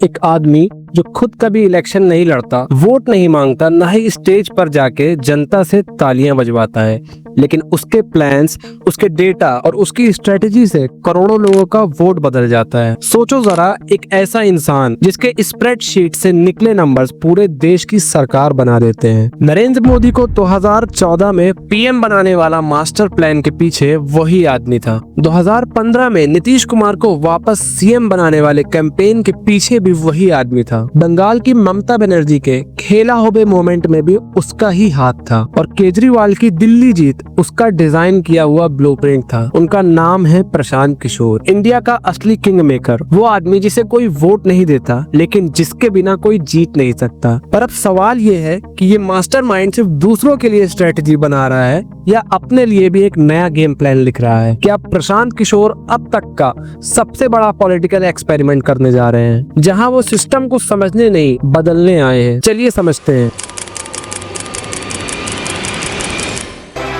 एक आदमी जो खुद कभी इलेक्शन नहीं लड़ता, वोट नहीं मांगता, ना ही स्टेज पर जाके जनता से तालियां बजवाता है, लेकिन उसके प्लान्स, उसके डेटा और उसकी स्ट्रेटेजी से करोड़ों लोगों का वोट बदल जाता है। सोचो जरा, एक ऐसा इंसान जिसके स्प्रेडशीट से निकले नंबर्स पूरे देश की सरकार बना देते हैं। नरेंद्र मोदी को 2014 में पीएम बनाने वाला मास्टर प्लान के पीछे वही आदमी था। 2015 में नीतीश कुमार को वापस सीएम बनाने वाले कैंपेन के पीछे भी वही आदमी था। बंगाल की ममता बनर्जी के खेला होबे मोमेंट में भी उसका ही हाथ था और केजरीवाल की दिल्ली जीत उसका डिजाइन किया हुआ ब्लूप्रिंट था। उनका नाम है प्रशांत किशोर, इंडिया का असली किंग मेकर, वो आदमी जिसे कोई वोट नहीं देता लेकिन जिसके बिना कोई जीत नहीं सकता। पर अब सवाल ये है कि ये मास्टरमाइंड सिर्फ दूसरों के लिए स्ट्रेटेजी बना रहा है या अपने लिए भी एक नया गेम प्लान लिख रहा है। क्या प्रशांत किशोर अब तक का सबसे बड़ा पॉलिटिकल एक्सपेरिमेंट करने जा रहे हैं, जहां वो सिस्टम को समझने नहीं बदलने आए हैं? चलिए समझते हैं।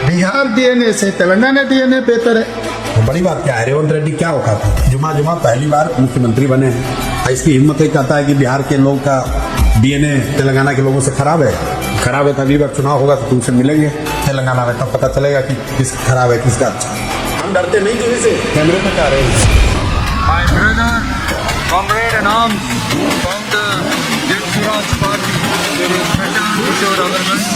बिहार डीएनए से तेलंगाना डीएनए बेहतर है। तो बड़ी बात क्या है, रेवंत रेड्डी क्या औकात है? जुमा पहली बार मुख्यमंत्री बने हैं। इसकी हिम्मत ही कहता है कि बिहार के लोग का डीएनए तेलंगाना के लोगों से खराब है। खराब है तो अगली बार चुनाव होगा तो तुमसे मिलेंगे तेलंगाना में, तब पता चलेगा कि किस खराब है किसका अच्छा। हम डरते नहीं किसी से। कैमरे पे क्या रहे हैं? My brother, comrade in arms from the Jan Swaraj Party, Prashant Kishore Agarwal.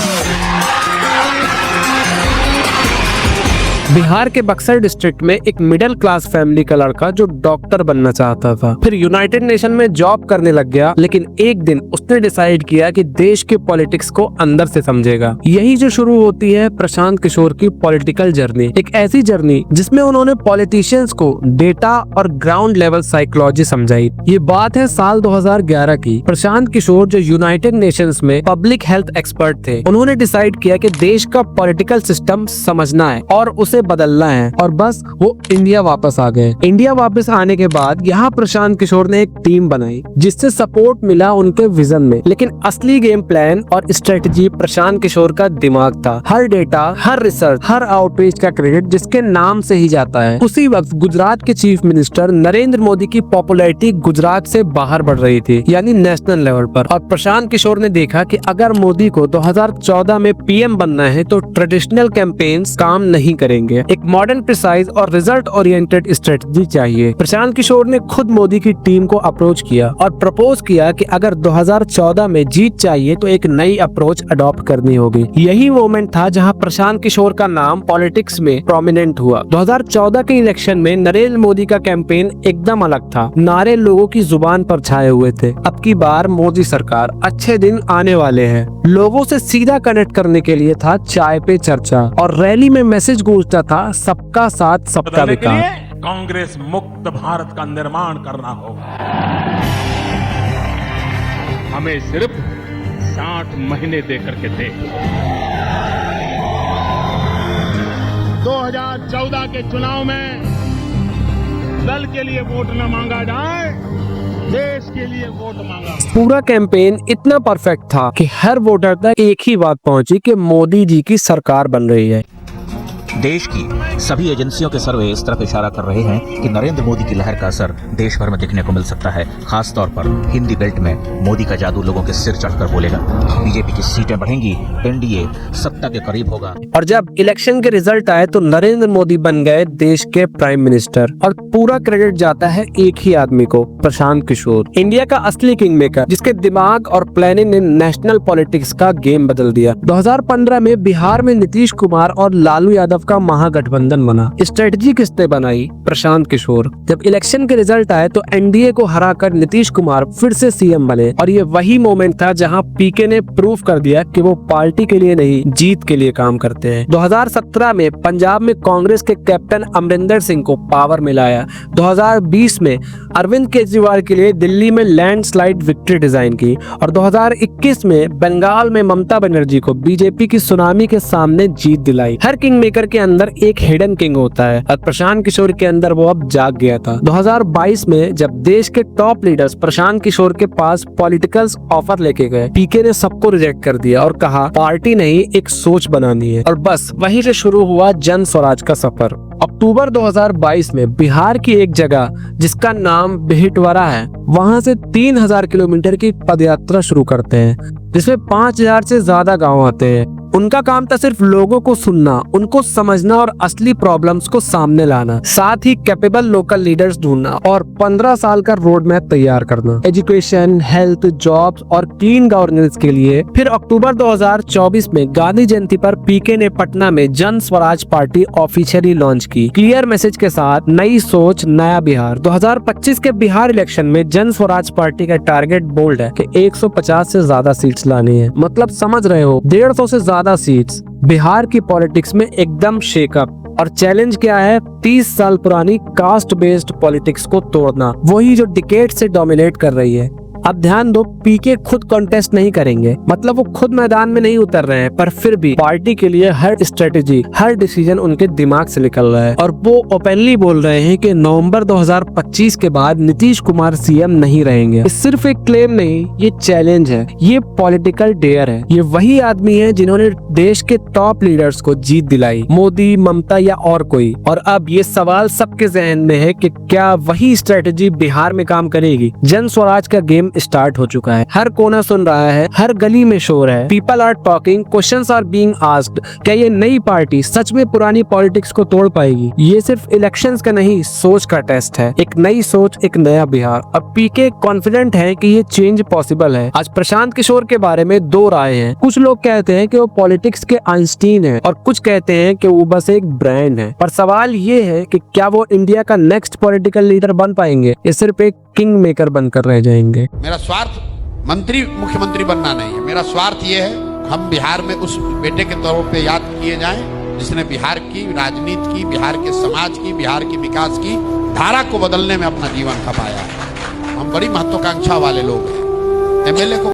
Bihar के बक्सर डिस्ट्रिक्ट में एक मिडिल क्लास फैमिली का लड़का जो डॉक्टर बनना चाहता था, फिर यूनाइटेड नेशन में जॉब करने लग गया, लेकिन एक दिन उसने डिसाइड किया कि देश के पॉलिटिक्स को अंदर से समझेगा। यही जो शुरू होती है प्रशांत किशोर की पॉलिटिकल जर्नी, एक ऐसी जर्नी जिसमें उन्होंने पॉलिटिशियंस को डेटा और ग्राउंड लेवल साइकोलॉजी समझाई। ये बात है साल 2011 की। प्रशांत किशोर जो यूनाइटेड नेशंस में पब्लिक हेल्थ एक्सपर्ट थे, उन्होंने डिसाइड किया कि देश का पॉलिटिकल सिस्टम समझना है और उसे बदलना है, और बस वो इंडिया वापस आ गए। इंडिया वापस आने के बाद यहाँ प्रशांत किशोर ने एक टीम बनाई जिससे सपोर्ट मिला उनके विजन में, लेकिन असली गेम प्लान और स्ट्रेटजी प्रशांत किशोर का दिमाग था। हर डेटा, हर रिसर्च, हर आउटरीच का क्रेडिट जिसके नाम से ही जाता है। उसी वक्त गुजरात के चीफ मिनिस्टर नरेंद्र मोदी की पॉपुलैरिटी गुजरात से बाहर बढ़ रही थी, यानी नेशनल लेवल पर, और प्रशांत किशोर ने देखा कि अगर मोदी को 2014 में पीएम बनना है तो ट्रेडिशनल कैंपेन्स काम नहीं करेंगे, एक मॉडर्न, प्रिसाइज और रिजल्ट ओरिएंटेड स्ट्रेटजी चाहिए। प्रशांत किशोर ने खुद मोदी की टीम को अप्रोच किया और प्रपोज किया कि अगर 2014 में जीत चाहिए तो एक नई अप्रोच अडॉप्ट करनी होगी। यही मोमेंट था जहां प्रशांत किशोर का नाम पॉलिटिक्स में प्रोमिनेंट हुआ। 2014 के इलेक्शन में नरेंद्र मोदी का कैंपेन एकदम अलग था। नारे लोगों की जुबान पर छाए हुए थे, अब की बार मोदी सरकार, अच्छे दिन आने वाले हैं। लोगों से सीधा कनेक्ट करने के लिए था चाय पे चर्चा, और रैली में मैसेज गूंजता था सबका साथ सबका विकास। कांग्रेस मुक्त भारत का निर्माण करना होगा। हमें सिर्फ 60 महीने देकर के दे। 2014 के चुनाव में दल के लिए वोट न मांगा जाए, देश के लिए वोट मांगा। पूरा कैंपेन इतना परफेक्ट था कि हर वोटर तक एक ही बात पहुंची कि मोदी जी की सरकार बन रही है। देश की सभी एजेंसियों के सर्वे इस तरफ इशारा कर रहे हैं कि नरेंद्र मोदी की लहर का असर देश भर में देखने को मिल सकता है। खास तौर पर हिंदी बेल्ट में मोदी का जादू लोगों के सिर चढ़कर बोलेगा। बीजेपी की सीटें बढ़ेंगी, एनडीए सत्ता के करीब होगा। और जब इलेक्शन के रिजल्ट आए तो नरेंद्र मोदी बन गए देश के प्राइम मिनिस्टर, और पूरा क्रेडिट जाता है एक ही आदमी को, प्रशांत किशोर, इंडिया का असली किंग मेकर, जिसके दिमाग और प्लानिंग ने नेशनल पॉलिटिक्स का गेम बदल दिया। 2015 में बिहार में नीतीश कुमार और लालू यादव का महागठबंधन बना। स्ट्रेटजी किसने बनाई? प्रशांत किशोर। जब इलेक्शन के रिजल्ट आए तो एनडीए को हराकर नीतीश कुमार फिर से सीएम बने, और ये वही मोमेंट था जहां पीके ने प्रूव कर दिया कि वो पार्टी के लिए नहीं, जीत के लिए काम करते हैं। 2017 में पंजाब में कांग्रेस के कैप्टन अमरिंदर सिंह को पावर मिलाया। 2020 में अरविंद केजरीवाल के लिए दिल्ली में लैंडस्लाइड विक्ट्री डिजाइन की, और 2021 में बंगाल में ममता बनर्जी को बीजेपी की सुनामी के सामने जीत दिलाई। हर किंग मेकर के अंदर एक हिडन किंग होता है और प्रशांत किशोर के अंदर वो अब जाग गया था। 2022 में जब देश के टॉप लीडर्स प्रशांत किशोर के पास पॉलिटिकल ऑफर लेके गए, पीके ने सबको रिजेक्ट कर दिया और कहा पार्टी नहीं एक सोच बनानी है। और बस वहीं से शुरू हुआ जन स्वराज का सफर। अक्टूबर 2022 में बिहार की एक जगह जिसका नाम बेहिटवारा है, वहां से 3000 किलोमीटर की पदयात्रा शुरू करते हैं, जिसमें 5000 से ज्यादा गांव आते हैं। उनका काम था सिर्फ लोगों को सुनना, उनको समझना और असली प्रॉब्लम्स को सामने लाना, साथ ही कैपेबल लोकल लीडर्स ढूंढना और 15 साल का रोड मैप तैयार करना एजुकेशन, हेल्थ, जॉब्स और क्लीन गवर्नेंस के लिए। फिर अक्टूबर 2024 में गांधी जयंती पर पीके ने पटना में जन स्वराज पार्टी ऑफिशियली लॉन्च की, क्लियर मैसेज के साथ, नई सोच नया बिहार। 2025 के बिहार इलेक्शन में जन स्वराज पार्टी का टारगेट बोल्ड है कि 150 से ज्यादा सीट्स लानी है। मतलब समझ रहे हो, 150 से ज्यादा सीट्स। बिहार की पॉलिटिक्स में एकदम शेकअप। और चैलेंज क्या है? 30 साल पुरानी कास्ट बेस्ड पॉलिटिक्स को तोड़ना, वही जो डिकेड से डोमिनेट कर रही है। अब ध्यान दो, पीके खुद कॉन्टेस्ट नहीं करेंगे, मतलब वो खुद मैदान में नहीं उतर रहे हैं, पर फिर भी पार्टी के लिए हर स्ट्रेटेजी, हर डिसीजन उनके दिमाग से निकल रहा है। और वो ओपनली बोल रहे हैं कि नवंबर 2025 के बाद नीतीश कुमार सीएम नहीं रहेंगे। ये सिर्फ एक क्लेम नहीं, ये चैलेंज है, ये पॉलिटिकल डेयर है। ये वही आदमी है जिन्होंने देश के टॉप लीडर्स को जीत दिलाई, मोदी, ममता या और कोई। और अब ये सवाल सबके जहन में है कि क्या वही स्ट्रेटेजी बिहार में काम करेगी? जन स्वराज का गेम स्टार्ट हो चुका है, हर कोना सुन रहा है, हर गली में शोर है, people are talking, questions are being asked. क्या ये नई पार्टी सच में पुरानी पॉलिटिक्स को तोड़ पाएगी? ये सिर्फ इलेक्शंस का नहीं, सोच का टेस्ट है। एक नई सोच, एक नया बिहार। अब पीके कॉन्फिडेंट है कि ये चेंज पॉसिबल है। आज प्रशांत किशोर के बारे में दो राय हैं। कुछ लोग कहते हैं कि वो पॉलिटिक्स के आइंस्टीन है और कुछ कहते हैं कि वो बस एक ब्रांड है। पर सवाल ये है कि क्या वो इंडिया का नेक्स्ट पॉलिटिकल लीडर बन पाएंगे या सिर्फ एक किंग मेकर बनकर रह जाएंगे? मेरा स्वार्थ मंत्री मुख्यमंत्री बनना नहीं है। मेरा स्वार्थ ये है हम बिहार में उस बेटे के तौर पे याद किए जाएं जिसने बिहार की राजनीति की, बिहार के समाज की, बिहार की विकास की धारा को बदलने में अपना जीवन खपाया। हम बड़ी महत्वाकांक्षा वाले लोग हैं। एमएलए को